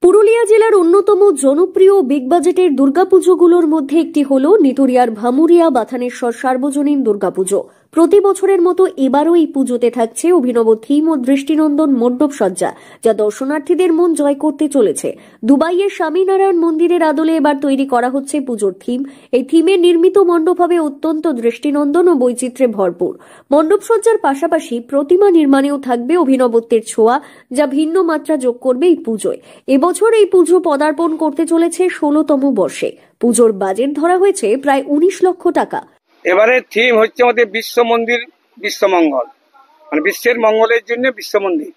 পুরুলিয়া জেলার অন্যতম জনপ্রিয় বিগ বাজেটের দুর্গাপুজোগুলোর মধ্যে একটি হল নিতুড়িয়ার ভামুরিয়া বাথানেশ্বর সার্বজনীন দুর্গাপুজো। প্রতি বছরের মতো এবারও এই পুজোতে থাকছে অভিনব থিম ও দৃষ্টিনন্দন মণ্ডপ সজ্জা, যা দর্শনার্থীদের মন জয় করতে চলেছে। দুবাইয়ের স্বামীনারায়ণ মন্দিরের আদলে এবার তৈরি করা হচ্ছে পুজোর থিম। এই থিমে নির্মিত মণ্ডপ হবে অত্যন্ত দৃষ্টিনন্দন ও বৈচিত্র্যে ভরপুর। মণ্ডপ সজ্জার পাশাপাশি প্রতিমা নির্মাণেও থাকবে অভিনবত্বের ছোঁয়া, যা ভিন্ন মাত্রা যোগ করবে এই পুজোয়। এবছর এই পুজো পদার্পণ করতে চলেছে 16তম বর্ষে। পুজোর বাজেট ধরা হয়েছে প্রায় 19 লক্ষ টাকা। এবারে থিম হচ্ছে আমাদের বিশ্ব মন্দির বিশ্বমঙ্গল, মানে বিশ্বের মঙ্গলের জন্য বিশ্ব মন্দির,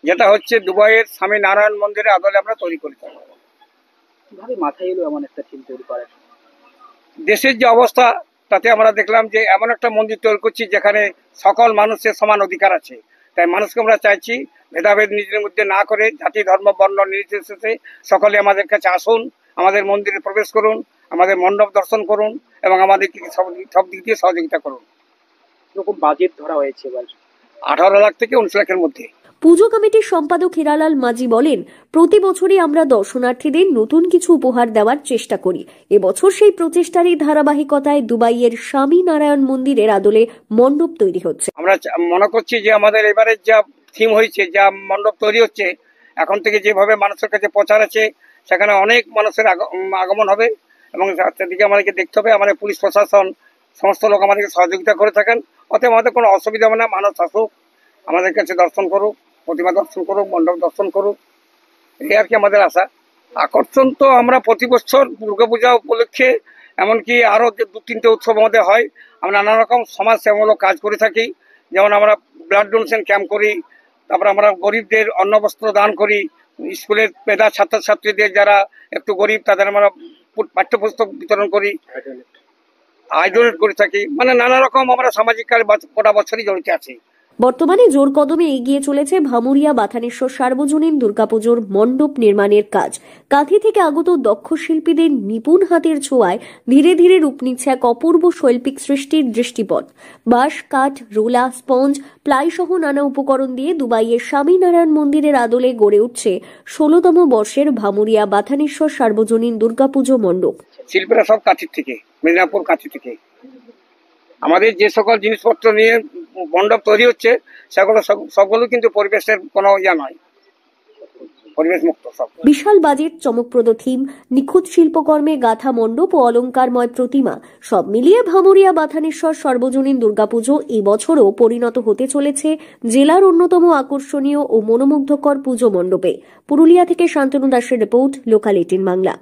যেটা হচ্ছে দুবাইয়ের স্বামী নারায়ণ মন্দিরের আদলে আমরা তৈরি করে থাকি। কিভাবে মাথায় এলো এমন একটা থিম তৈরি করার? দেশের যে অবস্থা তাতে আমরা দেখলাম যে এমন একটা মন্দির তৈরি করছি যেখানে সকল মানুষের সমান অধিকার আছে। তাই মানুষকে আমরা চাইছি ভেদাভেদ নিজের মধ্যে না করে, জাতি ধর্ম বর্ণ নির্বিশেষে সকলে আমাদের কাছে আসুন, আমাদের মন্দিরে প্রবেশ করুন, আমাদের মণ্ডপ দর্শন করুন এবং আমাদেরকে সব দিক দিয়ে সহযোগিতা করুন। এরকম বাজেট ধরা হয়েছে এবার 18 লাখ থেকে 19 লাখের মধ্যে। পুজো কমিটির সম্পাদক হিরালাল মাঝি বলেন, প্রতি বছরই আমরা দর্শনার্থীদের নতুন কিছু উপহার দেওয়ার চেষ্টা করি। এবছর সেই প্রচেষ্টারই ধারাবাহিকতায় দুবাইয়ের স্বামী নারায়ণ মন্দিরের আদলে মণ্ডপ তৈরি হচ্ছে। আমরা মনে করছি যে আমাদের এবারে যা থিম হয়েছে, যা মণ্ডপ তৈরি হচ্ছে, এখন থেকে যেভাবে মানুষের কাছে প্রচার আছে, সেখানে অনেক মানুষের আগমন হবে এবং সেদিকে আমাদেরকে দেখতে হবে। আমাদের পুলিশ প্রশাসন সমস্ত লোক আমাদেরকে সহযোগিতা করে থাকেন। অতএব আমাদের কোনো অসুবিধা হবে না। মানুষ আসুক, আমাদের কাছে দর্শন করুক, প্রতিমা দর্শন করুক, মণ্ডপ দর্শন করুক, এই আর কি আমাদের আশা। আকর্ষণ তো আমরা প্রতি বছর দুর্গাপূজা উপলক্ষে এমনকি আরো 2-3টে উৎসব আমাদের হয়। আমরা নানা রকম সমাজ সেবামূলক কাজ করে থাকি। যেমন আমরা ব্লাড ডোনেশন ক্যাম্প করি, তারপর আমরা গরিবদের অন্ন বস্ত্র দান করি, স্কুলের মেধা ছাত্রছাত্রীদের যারা একটু গরিব তাদের আমরা পাঠ্যপুস্তক বিতরণ করি, আয় ডোনেট করে থাকি। মানে নানা রকম আমরা সামাজিক কাজ গোটা বছরই জড়িত আছি। বর্তমানে জোর কদমে এগিয়ে চলেছে ভামুরিয়া বাথানেশ্বর সার্বজনীন দুর্গাপুজোর মণ্ডপ নির্মাণের কাজ। কাঁথি থেকে আগত দক্ষ শিল্পীদের নিপুণ হাতের ছোঁয়ায় ধীরে ধীরে রূপ নিচ্ছে এক অপূর্ব শৈল্পিক সৃষ্টির দৃষ্টিপথ। বাঁশ, কাঠ, রোলা, স্পঞ্জ, প্লাই সহ নানা উপকরণ দিয়ে দুবাইয়ের স্বামীনারায়ণ মন্দিরের আদলে গড়ে উঠছে 16তম বর্ষের ভামুরিয়া বাথানেশ্বর সার্বজনীন দুর্গাপুজো মণ্ডপ। শিল্পীরা সব কাঁথি থেকে, মেদিনীপুর কাঁথি থেকে আমাদের যে সকল জিনিসপত্র নিয়ে মণ্ডপ তৈরি হচ্ছে সেগুলো সবগুলো কিন্তু পরিবেশের কোনো নয়, পরিবেশ মুক্ত সব। বিশাল বাজেট, চমকপ্রদ থিম, নিখুঁত শিল্পকর্মে গাঁথা মণ্ডপ ও অলংকারময় প্রতিমা, সব মিলিয়ে ভামুরিয়া বাথানেশ্বর সর্বজনীন দুর্গাপুজো এবছরও পরিণত হতে চলেছে জেলার অন্যতম আকর্ষণীয় ও মনোমুগ্ধকর পুজো মণ্ডপে। পুরুলিয়া থেকে শান্তনু দাসের রিপোর্ট, লোকাল 18 বাংলা।